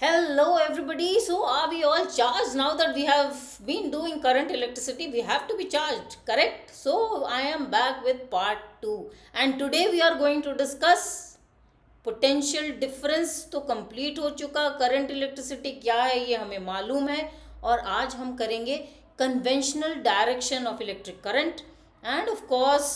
Hello, everybody. So, are we all charged now that we have been doing current electricity? We have to be charged, correct? So, I am back with part 2, and today we are going to discuss potential difference. तो complete हो चुका current electricity क्या है ये हमें मालूम है और आज हम करेंगे conventional direction of electric current and of course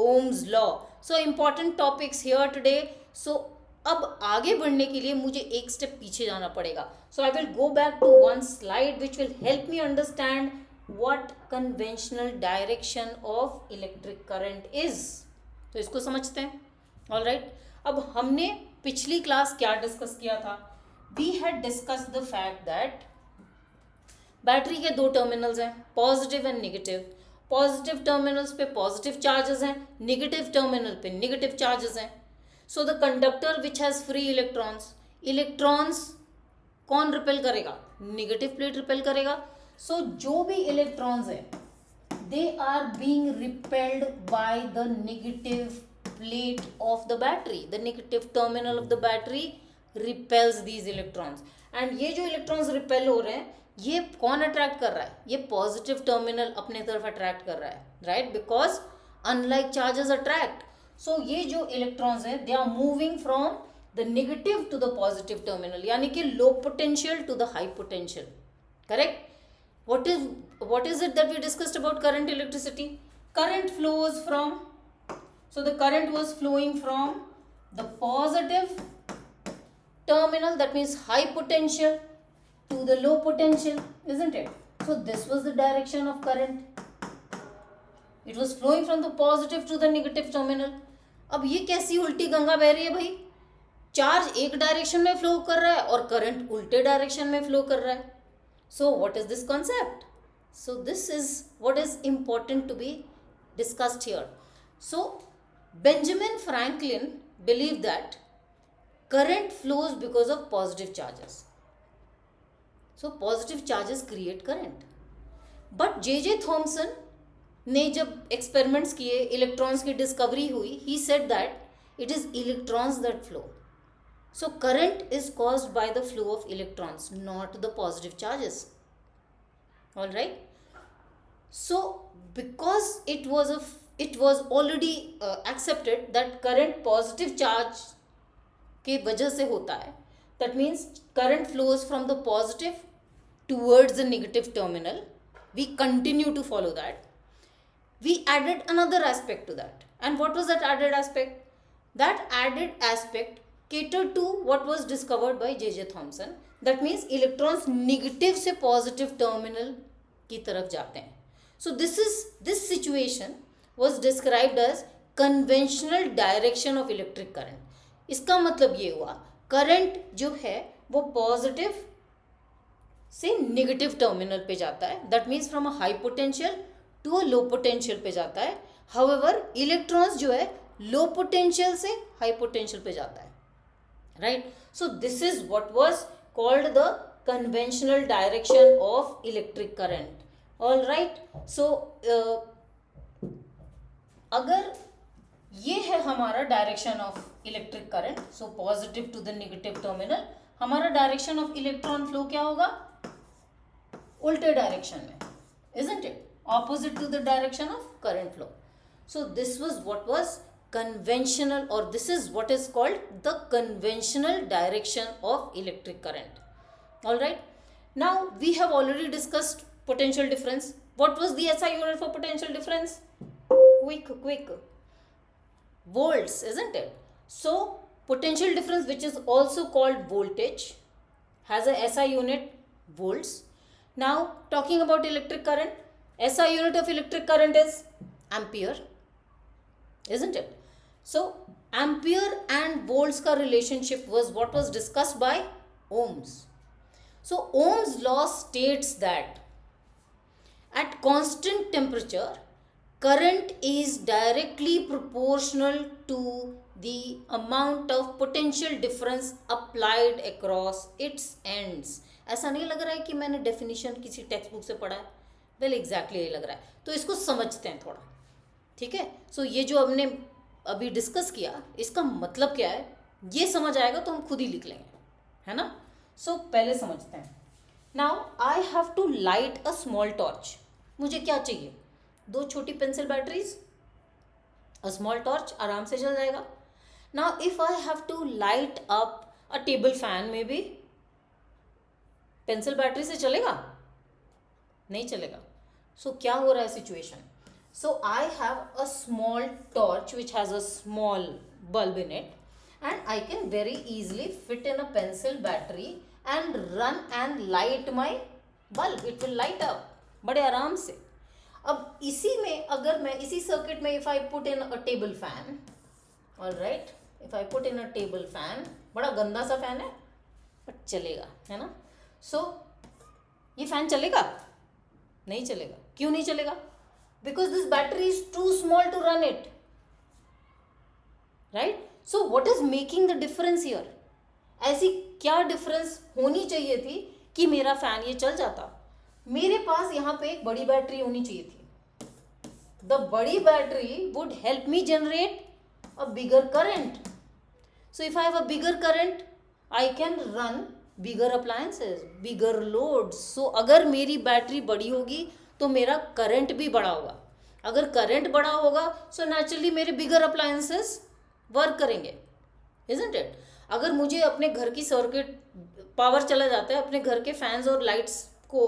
Ohm's law. So, important topics here today. So, अब आगे बढ़ने के लिए मुझे एक स्टेप पीछे जाना पड़ेगा. So I will go back to one slide which will help me understand what conventional direction of electric current is. तो इसको समझते हैं. All right. अब हमने पिछली क्लास क्या डिस्कस किया था? We had discuss the fact that battery के दो टर्मिनल्स हैं, positive and negative. Positive terminals पे पॉजिटिव चार्जेस हैं, नेगेटिव टर्मिनल पे नेगेटिव चार्जेस हैं. So the conductor which has free electrons कौन रिपेल करेगा? नेगेटिव प्लेट रिपेल करेगा. सो जो भी इलेक्ट्रॉन्स है they are being repelled by the negative plate of the battery. The negative terminal of the battery repels these electrons. And ये जो electrons repel हो रहे हैं ये कौन अट्रैक्ट कर रहा है? ये पॉजिटिव टर्मिनल अपने तरफ अट्रैक्ट कर रहा है, right? Because unlike charges attract. So ये जो इलेक्ट्रॉन्स हैं they are moving from the negative to the positive terminal, यानी कि low potential to the high potential, correct? what is it that we discussed about current electricity? Current flows from, so the current was flowing from the positive terminal, that means high potential, to the low potential, isn't it? So this was the direction of current. It was flowing from the positive to the negative terminal. अब ये कैसी उल्टी गंगा बह रही है भाई? Charge एक direction में फ्लो कर रहा है और करंट उल्टे डायरेक्शन में फ्लो कर रहा है. So what is this concept? So this is what is important to be discussed here. So Benjamin Franklin believe that current flows because of positive charges. So positive charges create current. But J.J. Thomson ने जब experiments किए, electrons की discovery हुई, he said that it is electrons that flow. So current is caused by the flow of electrons, not the positive charges. All right. So because it was already accepted that current positive charge के वजह से होता है. That means current flows from the positive towards the negative terminal. We continue to follow that. We added another aspect to that. And what was that added aspect? That added aspect catered to what was discovered by J.J. Thomson. That means electrons negative से positive terminal की तरफ जाते हैं. So this situation was described as conventional direction of electric current. इसका मतलब ये हुआ current जो है वो पॉजिटिव से नेगेटिव टर्मिनल पे जाता है. That means from a high potential to a low potential पे जाता है. हाउएवर इलेक्ट्रॉन्स जो है लो पोटेंशियल से हाई पोटेंशियल पे जाता है, right? So this is what was called the conventional direction of electric current. All right. So अगर ये है हमारा direction of electric current, so positive to the negative terminal, हमारा डायरेक्शन ऑफ इलेक्ट्रॉन फ्लो क्या होगा? उल्टे डायरेक्शन में, isn't it? Opposite to the direction of current flow. So this was what was conventional, or this is what is called the conventional direction of electric current. All right. Now we have already discussed potential difference. What was the SI unit for potential difference? Quick. Volts, isn't it? So potential difference, which is also called voltage, has a SI unit volts. Now talking about electric current, SI unit of electric current is ampere, isn't it? So ampere and volts का relationship was what was discussed by Ohm's. So Ohm's law states that at constant temperature current is directly proportional to the amount of potential difference applied across its ends. ऐसा नहीं लग रहा है कि मैंने definition किसी text book से पढ़ा है? वेल एग्जैक्टली यही लग रहा है. तो इसको समझते हैं थोड़ा, ठीक है? सो ये जो हमने अभी डिस्कस किया इसका मतलब क्या है ये समझ आएगा तो हम खुद ही लिख लेंगे, है ना? सो पहले समझते हैं. Now I have to light a small torch. मुझे क्या चाहिए? 2 छोटी pencil batteries, a small torch, आराम से जल जाएगा. Now if I have to light up a table fan, maybe pencil battery से चलेगा? नहीं चलेगा. सो क्या हो रहा है situation? So I have a small torch which has a small bulb in it, and I can very easily fit in a pencil battery and run and light my bulb. It will light up बड़े आराम से. अब इसी में अगर मैं इसी circuit में if I put in a table fan, all right, if I put in a table fan, बड़ा गंदा सा फैन है बट चलेगा, है ना. सो ये फैन चलेगा? नहीं चलेगा. क्यों नहीं चलेगा? Because this battery is too small to run it, right. So what is making the difference here? ऐसी क्या डिफरेंस होनी चाहिए थी कि मेरा फैन ये चल जाता? मेरे पास यहाँ पे एक बड़ी बैटरी होनी चाहिए थी. द बड़ी battery would help me generate a bigger current. So if I have a bigger current I can run bigger appliances, bigger loads. So अगर मेरी बैटरी बड़ी होगी तो मेरा करंट भी बड़ा होगा. अगर करंट बड़ा होगा सो नेचुरली मेरे बिगर अप्लायंसेस वर्क करेंगे, इजंट इट. अगर मुझे अपने घर की सर्किट पावर चला जाता है, अपने घर के फैंस और लाइट्स को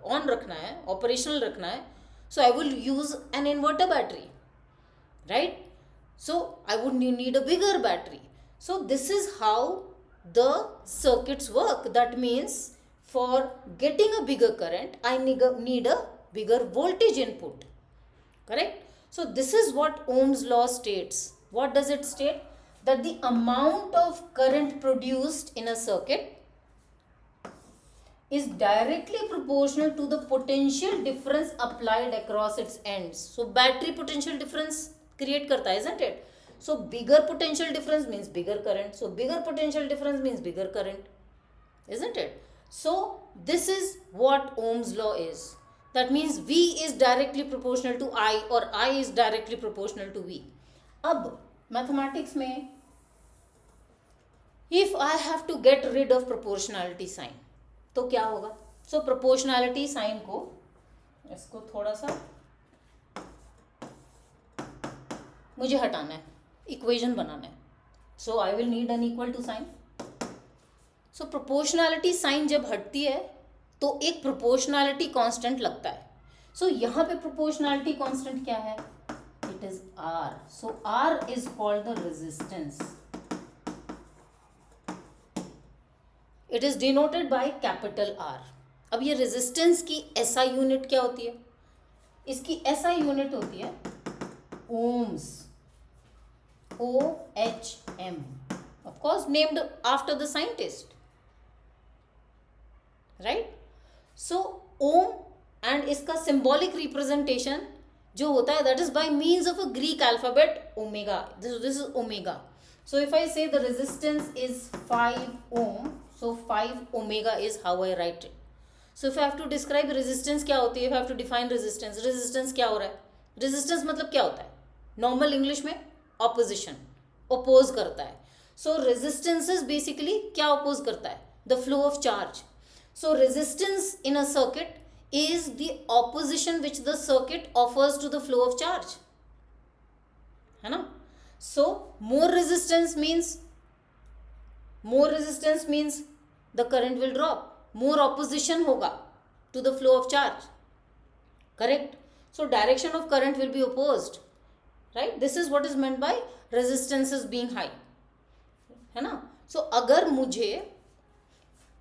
ऑन रखना है, ऑपरेशनल रखना है, so I will use an inverter battery, right. So I would need a bigger battery. So this is how the circuits work. That means for getting a bigger current I need a bigger voltage input, correct. So this is what Ohm's law states. What does it state? That the amount of current produced in a circuit is directly proportional to the potential difference applied across its ends. So battery potential difference create करता है, isn't it? So bigger potential difference means bigger current. So bigger potential difference means bigger current, isn't it? So this is what Ohm's law is. That means V is directly proportional to I or I is directly proportional to V. अब mathematics में if I have to get rid of proportionality sign तो क्या होगा? So proportionality sign को, इसको थोड़ा सा मुझे हटाना है, इक्वेशन बनाना है. So I will need an equal to sign. So proportionality sign जब हटती है तो एक प्रोपोर्शनैलिटी कांस्टेंट लगता है. सो यहाँ पे प्रोपोर्शनैलिटी कांस्टेंट क्या है? It is R. So R is called the resistance. It is denoted by capital R. अब ये रेजिस्टेंस की एसआई यूनिट क्या होती है? इसकी एसआई यूनिट होती है ohms. OHM, of course named after the scientist, right. So ohm and इसका symbolic representation जो होता है that is by means of a Greek alphabet omega. This is omega. So if I say the resistance is 5 ohm, so 5 omega is how I write it. So if I have to describe resistance क्या होती है, if I have to define resistance क्या हो रहा है? resistance मतलब क्या होता है? normal English में ऑपोजिशन, ओपोज करता है. सो रेजिस्टेंसेस बेसिकली क्या ओपोज करता है? The flow of charge. So resistance in a circuit is the opposition which the circuit offers to the flow of charge, है ना. So more resistance means the current will drop. More opposition होगा to the flow of charge, correct. So direction of current will be opposed, right. This is what is meant by resistances being high, है ना. सो अगर मुझे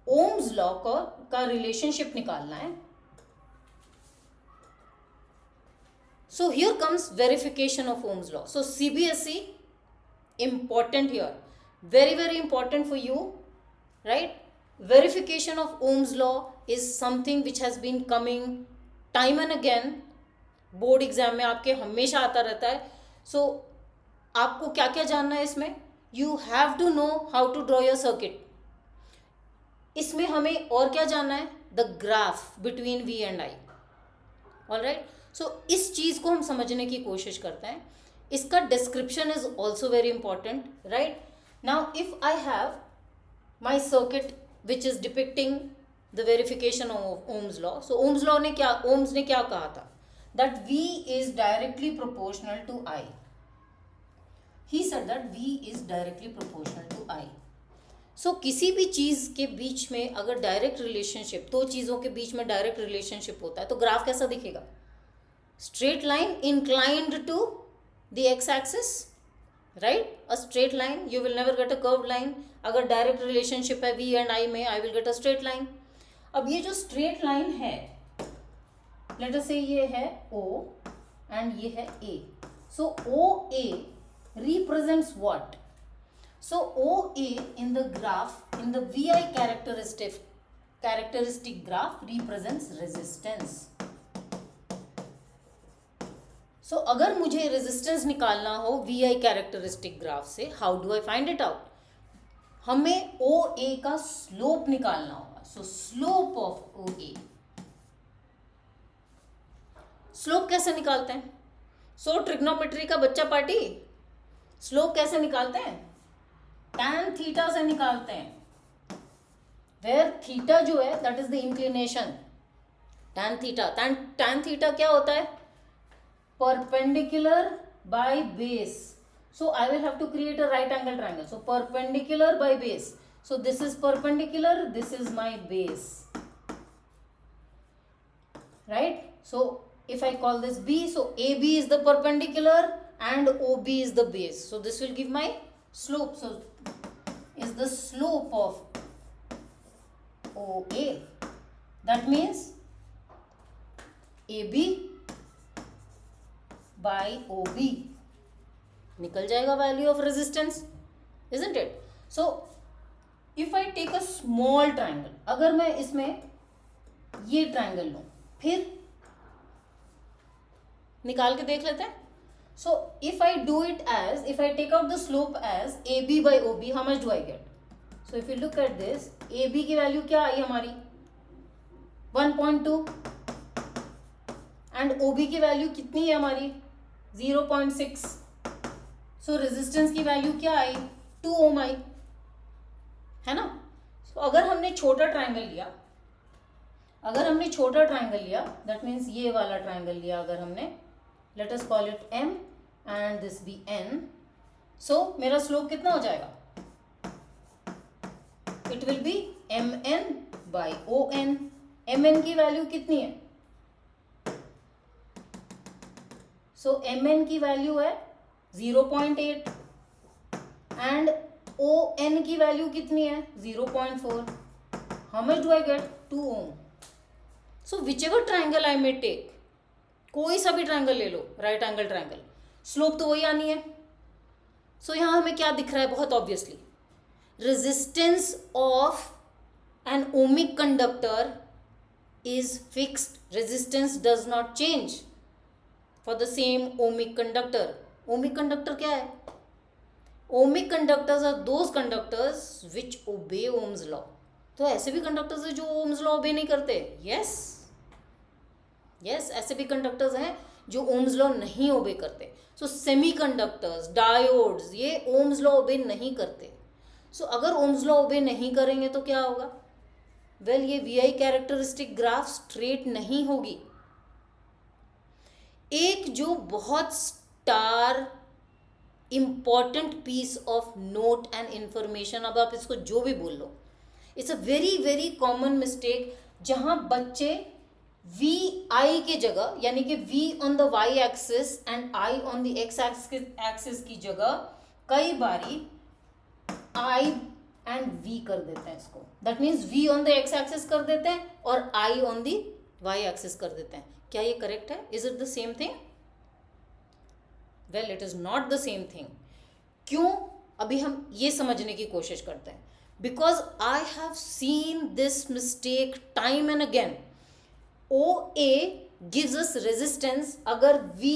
ohms law का relationship निकालना है, so here comes verification of ohms law. So CBSE important here, very important for you, right. Verification of Ohm's law is something which has been coming time and again. Board exam में आपके हमेशा आता रहता है. सो आपको क्या क्या जानना है इसमें? You have to know how to draw your circuit. इसमें हमें और क्या जानना है? The graph between V and I. All right. So इस चीज़ को हम समझने की कोशिश करते हैं. इसका description is also very important, right. Now if I have my circuit which is depicting the verification of Ohm's law. So Ohm's ने क्या कहा था, that V is directly proportional to I. He said that V is directly proportional to I. So किसी भी चीज के बीच में अगर डायरेक्ट रिलेशनशिप, दो चीजों के बीच में डायरेक्ट रिलेशनशिप होता है तो ग्राफ कैसा दिखेगा, straight line inclined to the x axis, right? A straight line, you will never get a curved line. अगर डायरेक्ट रिलेशनशिप है V and I में, I will get a straight line. अब ये जो स्ट्रेट लाइन है, let us से ये है O and ये है A. So OA represents what? So OA in the graph, in the VI characteristic graph represents resistance. So अगर मुझे रेजिस्टेंस निकालना हो VI कैरेक्टरिस्टिक ग्राफ से, how do I find it out? हमें OA का slope निकालना होगा. सो स्लोप ऑफ OA, स्लोप कैसे निकालते हैं? सो ट्रिग्नोमेट्री का बच्चा पार्टी, स्लोप कैसे निकालते हैं? tan थीटा से निकालते हैं. वेयर थीटा जो है that is the inclination. tan theta क्या होता है? Perpendicular by base. So I will have to create a right angle triangle. So perpendicular by base. So this is perpendicular, this is my base, right? So if I call this B, so AB is the perpendicular and OB is the base. So this will give my slope. So is the slope of OA. That means AB by OB. निकल जाएगा value of resistance, isn't it? So if I take a small triangle, अगर मैं इसमें ये triangle लूं, फिर निकाल के देख लेते हैं. So if I do it as, if I take out the slope as AB by OB, how much do I get? So if you look at this, AB की वैल्यू क्या आई हमारी? 1.2 and OB की value कितनी है हमारी? 0.6. सो resistance की value क्या आई? 2 ओम आई, है ना? so, अगर हमने छोटा ट्राइंगल लिया, दैट मीन्स ये वाला ट्राइंगल लिया अगर हमने, let us call it M and this be N. So मेरा स्लोप कितना हो जाएगा? It will be MN by ON. MN की वैल्यू कितनी है? सो MN की वैल्यू है 0.8 एंड ON की वैल्यू कितनी है? 0.4. How much do I get? 2 ohm. So whichever triangle I may take, कोई सा भी ट्राइंगल ले लो, राइट एंगल ट्राइंगल, स्लोप तो वही आनी है. सो यहां हमें क्या दिख रहा है? बहुत obviously resistance of an ohmic conductor is fixed. Resistance does not change for the same ohmic conductor. Ohmic conductor क्या है? Ohmic conductors are those conductors which obey Ohm's law. तो ऐसे भी कंडक्टर्स हैं जो Ohm's law obey नहीं करते. yes, ऐसे भी कंडक्टर्स हैं जो Ohm's law नहीं obey करते. So semiconductors, diodes, ये Ohm's law obey नहीं करते. So अगर Ohm's law obey नहीं करेंगे तो क्या होगा? वेल ये VI कैरेक्टरिस्टिक ग्राफ स्ट्रेट नहीं होगी. एक जो बहुत star important piece of note and information, अब आप इसको जो भी बोल लो, it's a very very common mistake, जहां बच्चे VI के जगह, यानी कि V on the Y axis and I on the X axis की जगह कई बारी I एंड V कर देते हैं इसको. That means V on the X axis कर देते हैं और I on the Y axis कर देते हैं. क्या ये करेक्ट है? Is it the same thing? Well, it is not the same thing. क्यों? अभी हम ये समझने की कोशिश करते हैं. Because I have seen this mistake time and again. OA gives us resistance अगर V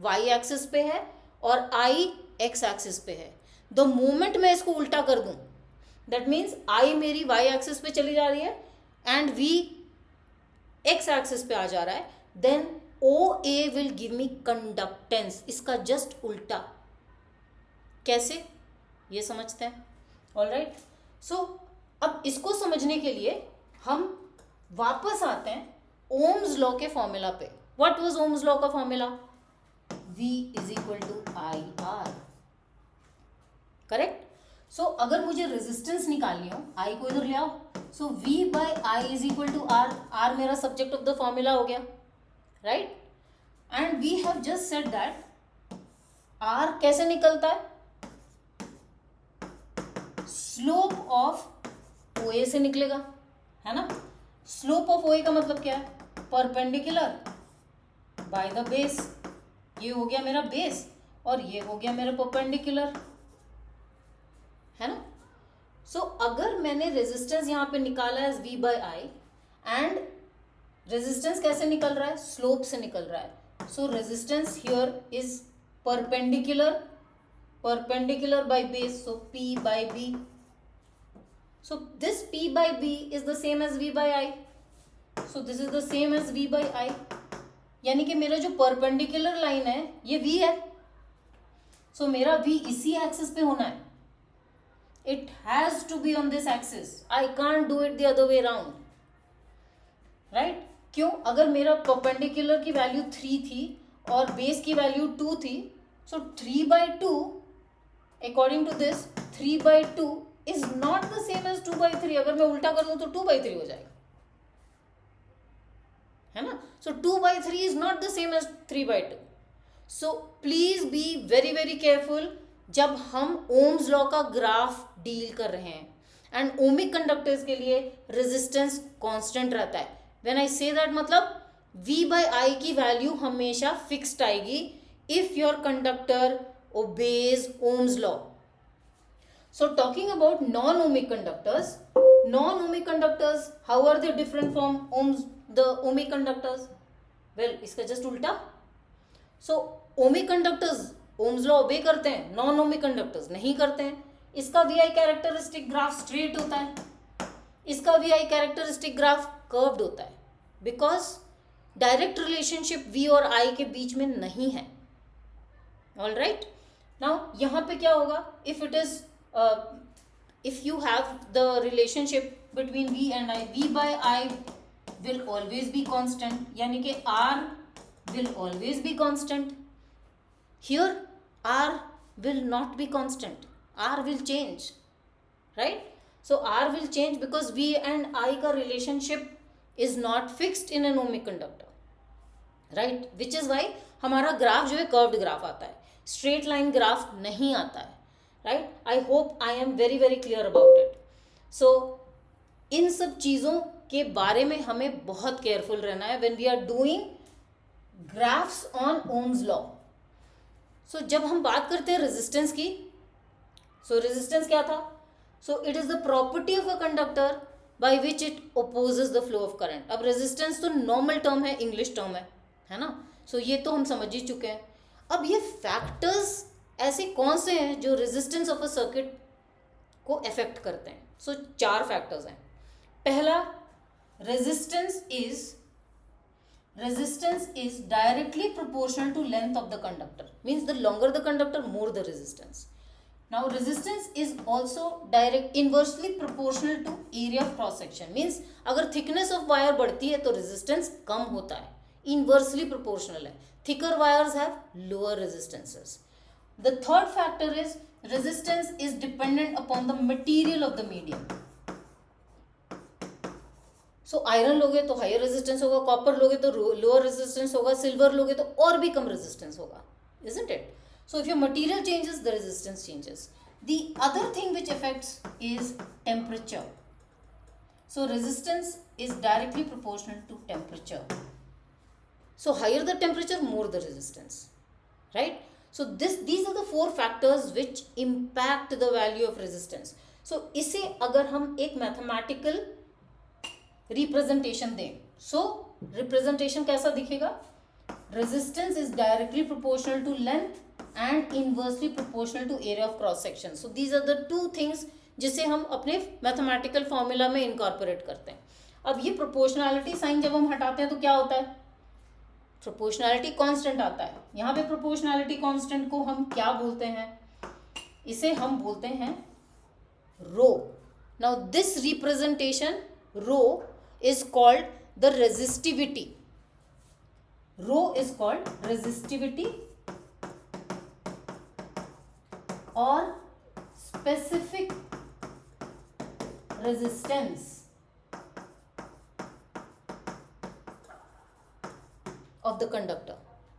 Y एक्सिस पे है और I X एक्सिस पे है. द मोमेंट मैं इसको उल्टा कर दूं, दैट मीन्स I मेरी Y एक्सिस पे चली जा रही है एंड V X एक्सिस पे आ जा रहा है, then OA will give me conductance. इसका जस्ट उल्टा. कैसे? ये समझते हैं. All right. सो अब इसको समझने के लिए हम वापस आते हैं ओम्स लॉ के फॉर्मूला पे. व्हाट वाज ओम्स लॉ का formula? V is equal to I R. Correct. So अगर मुझे रेजिस्टेंस निकालनी हो, आई को इधर ले आओ, so V by I is equal to R. R मेरा सब्जेक्ट ऑफ द फॉर्मूला हो गया, right. And we have just said that R कैसे निकलता है? स्लोप ऑफ ओ ए से निकलेगा, है ना. स्लोप ऑफ ओ ए का मतलब क्या है? Perpendicular by the base. ये हो गया मेरा बेस और ये हो गया मेरा परपेंडिकुलर, है ना. सो अगर मैंने रेजिस्टेंस यहां पे निकाला है V by I and resistance कैसे निकल रहा है? स्लोप से निकल रहा है. So resistance here is perpendicular by base, so P by B. So this P by B is the same as V by I. So this is the same as V by I. यानी कि मेरा जो perpendicular line है ये V है. So मेरा V इसी axis पे होना है. It has to be on this axis. I can't do it the other way around. Right? क्यों? अगर मेरा परपेंडिकुलर की वैल्यू 3 थी और बेस की वैल्यू 2 थी, so 3 by 2 according to this 3 by 2 is not the same as 2 by 3. अगर मैं उल्टा कर दूं तो 2 by 3 हो जाएगा, है ना. So 2 by 3 is not the same as 3 by 2. So please be very very careful जब हम ओम्स लॉ का ग्राफ डील कर रहे हैं. एंड ओमिक कंडक्टर्स के लिए रेजिस्टेंस कांस्टेंट रहता है. व्हेन आई से दैट मतलब V by I की वैल्यू हमेशा फिक्स्ड आएगी if your conductor obeys Ohm's law. So talking about non-ohmic conductors, how are they different from the ohmic conductors? Well, इसका just उल्टा. So ohmic conductors Ohm's law obey करते हैं, non-ohmic conductors नहीं करते हैं. इसका VI कैरेक्टरिस्टिक ग्राफ स्ट्रेट होता है, इसका VI कैरेक्टरिस्टिक ग्राफ कर्व्ड होता है, बिकॉज डायरेक्ट रिलेशनशिप V और I के बीच में नहीं है. All right. नाउ यहाँ पे क्या होगा? If you have the relationship between V and I, V by I will always be constant, यानी कि R will always be constant. Here R will not be constant, R will change, right. So R will change because V and I का relationship is not fixed in an ohmic conductor, right. Which is why हमारा graph जो है curved graph आता है, straight line graph नहीं आता है, right. I hope I am very very clear about it. So इन सब चीज़ों के बारे में हमें बहुत केयरफुल रहना है when we are doing graphs on Ohm's law. So जब हम बात करते हैं रेजिस्टेंस की, सो रेजिस्टेंस क्या था? So it is the property of a conductor by which it opposes the flow of current. अब रेजिस्टेंस तो नॉर्मल टर्म है, इंग्लिश टर्म है ना. सो ये तो हम समझ ही चुके हैं. अब ये फैक्टर्स ऐसे कौन से हैं जो रेजिस्टेंस ऑफ अ सर्किट को अफेक्ट करते हैं? सो 4 फैक्टर्स हैं. पहला, resistance is directly proportional to length of the conductor. Means the longer the conductor more the resistance. Now resistance is also direct inversely proportional to area of cross section. Means अगर thickness of wire बढ़ती है तो resistance कम होता है, inversely proportional है. Thicker wires have lower resistances. The third factor is resistance is dependent upon the material of the medium. So iron लोगे तो हायर रेजिस्टेंस होगा, कॉपर लोगे तो लोअर रेजिस्टेंस होगा, सिल्वर लोगे तो और भी कम रेजिस्टेंस होगा, isn't it? So if your material changes, the resistance changes. The other thing which affects is temperature. So resistance is directly proportional to temperature. So higher the temperature, more the resistance, right? So these are the 4 factors which impact the value of resistance. So इसे अगर हम एक mathematical representation दें, so representation कैसा दिखेगा? Resistance is directly proportional to length and inversely proportional to area of cross section. So these are the 2 things जिसे हम अपने mathematical formula में incorporate करते हैं. अब ये proportionality sign जब हम हटाते हैं तो क्या होता है? प्रोपोर्शनैलिटी कांस्टेंट आता है. यहाँ पे प्रोपोर्शनैलिटी कांस्टेंट को हम क्या बोलते हैं? इसे हम बोलते हैं रो. Now this representation rho is called the resistivity. Rho is called resistivity or specific resistance of the conductor.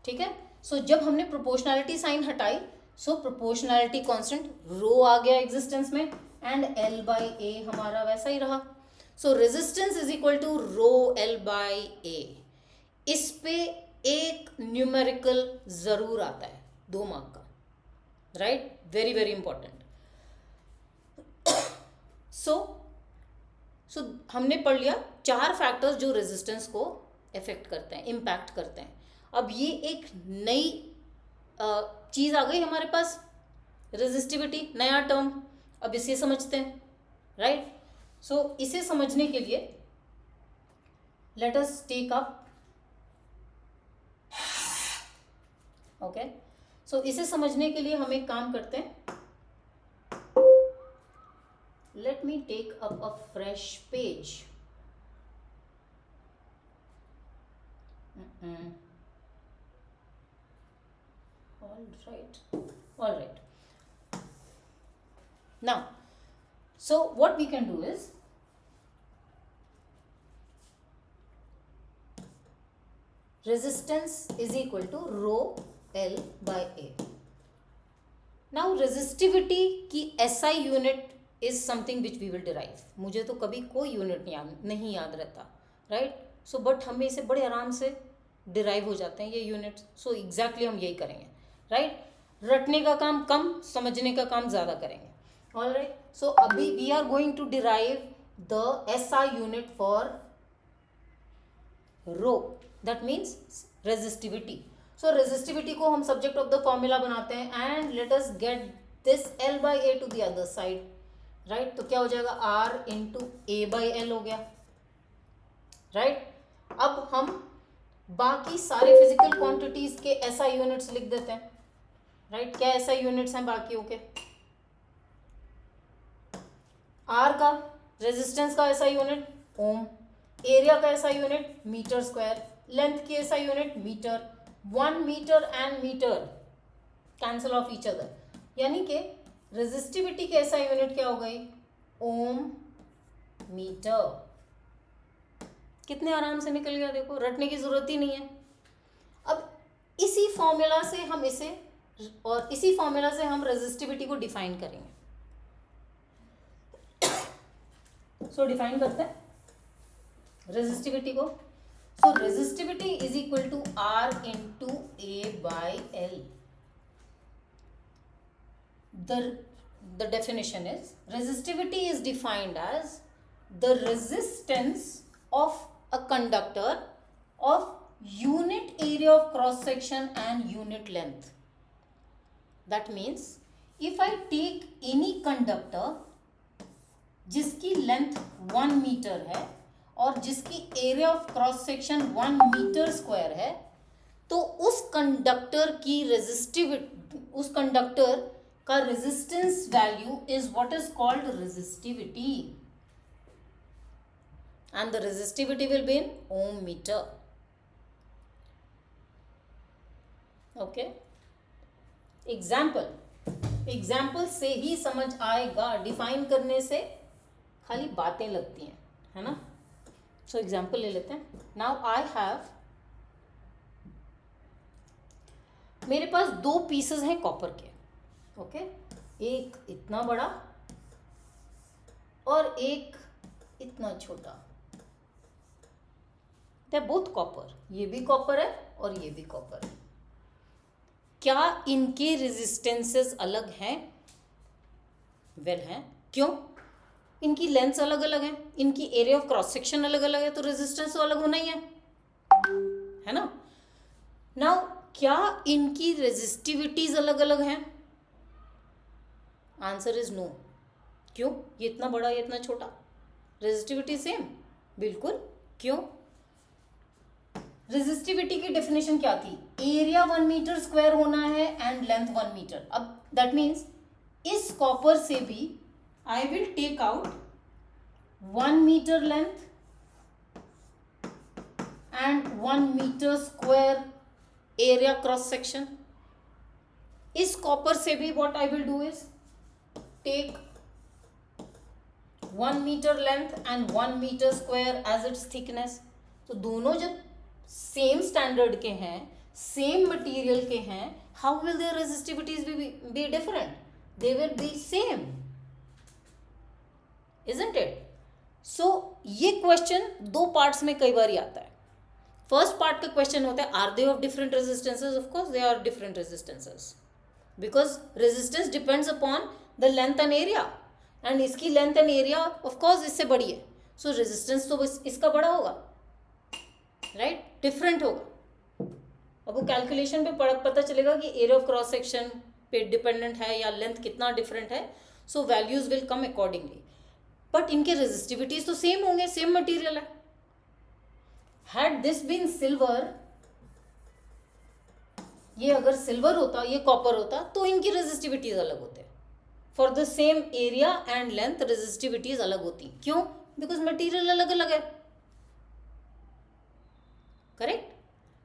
ठीक है. सो जब हमने प्रोपोर्शनैलिटी साइन हटाई, सो प्रोपोर्शनैलिटी कांस्टेंट रो आ गया एग्जिस्टेंस में एंड L बाई ए हमारा वैसा ही रहा. So resistance is equal to rho L by A. इस पे एक न्यूमेरिकल जरूर आता है 2 मार्क का, राइट, वेरी वेरी इंपॉर्टेंट. सो हमने पढ़ लिया 4 फैक्टर्स जो रेजिस्टेंस को इफेक्ट करते हैं, इम्पैक्ट करते हैं. अब ये एक नई चीज आ गई हमारे पास, रेजिस्टिविटी, नया टर्म. अब इसे समझते हैं, राइट. सो इसे समझने के लिए let us take up, okay. So इसे समझने के लिए हम एक काम करते हैं. Let me take up a fresh page. All right. Now, so what we can do is, resistance is equal to rho L by A. Now, resistivity की SI unit is something which we will derive. मुझे तो कभी कोई unit नहीं याद रहता, right? So, but हमें इसे बड़े आराम से डिराइव हो जाते हैं ये यूनिट्स. सो एग्जैक्टली हम यही करेंगे, राइट. रटने का काम कम, समझने का काम ज़्यादा करेंगे. All right. सो अभी we are going to derive the SI unit for rho, that means resistivity. So resistivity को हम सब्जेक्ट ऑफ द फॉर्मूला बनाते हैं and let us get this L by A to the other side, right. तो क्या हो जाएगा, R into A by L हो गया, राइट. अब हम बाकी सारे फिजिकल क्वांटिटीज के एसआई यूनिट्स लिख देते हैं, राइट. क्या एसआई यूनिट्स हैं बाकियों के, आर का रेजिस्टेंस का एसआई यूनिट ओम, एरिया का SI unit metre square, length की SI unit metre. 1 metre and metre cancel off each other, यानी कि रेजिस्टिविटी की एसआई यूनिट क्या हो गई, ओम मीटर. कितने आराम से निकल गया, देखो, रटने की जरूरत ही नहीं है. अब इसी फॉर्मूला से हम इसे और इसी फॉर्मूला से हम रेजिस्टिविटी को डिफाइन करेंगे. सो डिफाइन करते हैं रेजिस्टिविटी को. So resistivity is equal to R into A by L. The definition is, resistivity is defined as the resistance of a conductor of unit area of cross section and unit length. That means if I take any conductor जिसकी length 1 metre है और जिसकी area of cross section 1 metre square है, तो उस conductor की resistivity, उस conductor का resistance value is what is called resistivity, and the resistivity will be in ohm meter. Okay, example से ही समझ आएगा, डिफाइन करने से खाली बातें लगती हैं, है ना. सो एग्जाम्पल ले लेते हैं. नाउ आई हैव, मेरे पास 2 पीसेस हैं कॉपर के, ओके. एक इतना बड़ा और एक इतना छोटा. दे आर बोथ कॉपर, ये भी कॉपर है और ये भी कॉपर है. क्या इनके रेजिस्टेंसेस अलग हैं? वेल हैं. क्यों? इनकी लेंथ्स अलग अलग हैं, इनकी एरिया ऑफ क्रॉस सेक्शन अलग अलग है, तो रेजिस्टेंस तो अलग होना ही है ना. नाउ क्या इनकी रेजिस्टिविटीज अलग अलग हैं? Answer is no. क्यों? ये इतना बड़ा, ये इतना छोटा, रेजिस्टिविटी सेम, बिल्कुल. क्यों? रेजिस्टिविटी की डेफिनेशन क्या थी? एरिया 1 मीटर स्क्वायर होना है एंड लेंथ 1 मीटर. अब दैट मीन्स इस कॉपर से भी I will take out 1 meter length and 1 meter square area cross section. इस कॉपर से भी what I will do is take 1 meter length and 1 meter square as its thickness. तो दोनों जब सेम स्टैंडर्ड के हैं, सेम मटेरियल के हैं, how will their resistivities be different? They will be same, isn't it? So ये question दो parts में कई बार आता है. फर्स्ट पार्ट का क्वेश्चन होता है are they of different resistances? Of course they are different resistances, because resistance depends upon the length and area, and इसकी length and area of course इससे बड़ी है, सो रेजिस्टेंस तो इसका बड़ा होगा, राइट? डिफरेंट होगा. अब वो कैलकुलेशन पे पता चलेगा कि एरिया ऑफ क्रॉस सेक्शन पे डिपेंडेंट है या लेंथ कितना डिफरेंट है, so values will come accordingly. But इनके रेजिस्टिविटीज तो सेम होंगे, सेम मटेरियल है. हैड दिस बीन सिल्वर, ये अगर सिल्वर होता, ये कॉपर होता, तो इनकी रेजिस्टिविटीज अलग होते. For the same area and length resistivities अलग होती. क्यों? बिकॉज मटेरियल अलग अलग है. Correct?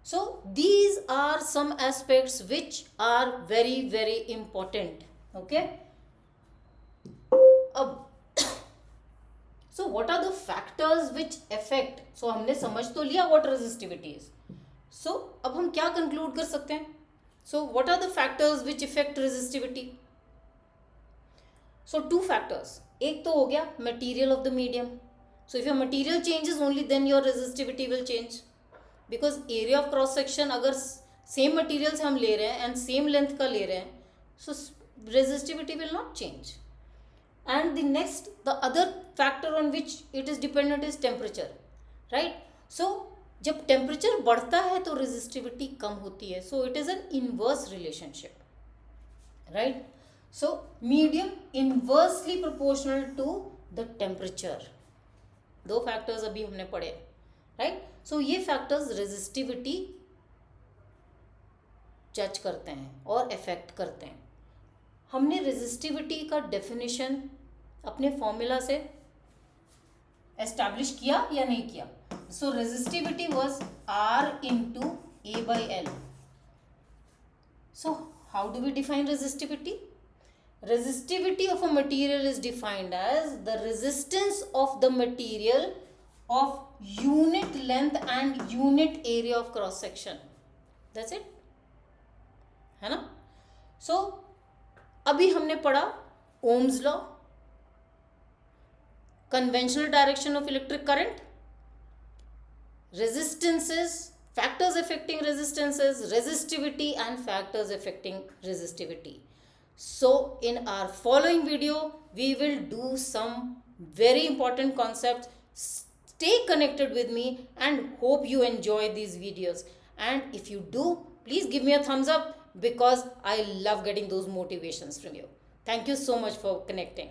So these are some aspects which are very very important. Okay, अब so what are the factors which affect? So हमने समझ तो लिया what resistivity is. So अब हम क्या conclude कर सकते हैं? So what are the factors which affect resistivity? So two factors. एक तो हो गया material of the medium. So if your material changes only then your resistivity will change. Because area of cross section अगर same material से हम ले रहे हैं एंड सेम लेंथ का ले रहे हैं, so resistivity will not change. And the next, the other factor on which it is dependent is temperature, right? So जब टेम्परेचर बढ़ता है तो रेजिस्टिविटी कम होती है. So it is an inverse relationship, right? So medium inversely proportional to the temperature. दो factors अभी हमने पढ़े, राइट? सो ये फैक्टर्स रेजिस्टिविटी जज करते हैं और इफेक्ट करते हैं. हमने रेजिस्टिविटी का डेफिनेशन अपने फॉर्मूला से एस्टैब्लिश किया या नहीं किया? So resistivity was R into A by L. So how do we define resistivity? Resistivity of a material is defined as the resistance of the material of unit length and unit area of cross section. That's it, है ना? So अभी हमने पढ़ा Ohm's law, conventional direction of electric current, resistances, factors affecting resistances, resistivity and factors affecting resistivity. So in our following video we will do some very important concepts. Stay connected with me and hope you enjoy these videos, and if you do, please give me a thumbs up because I love getting those motivations from you. Thank you so much for connecting.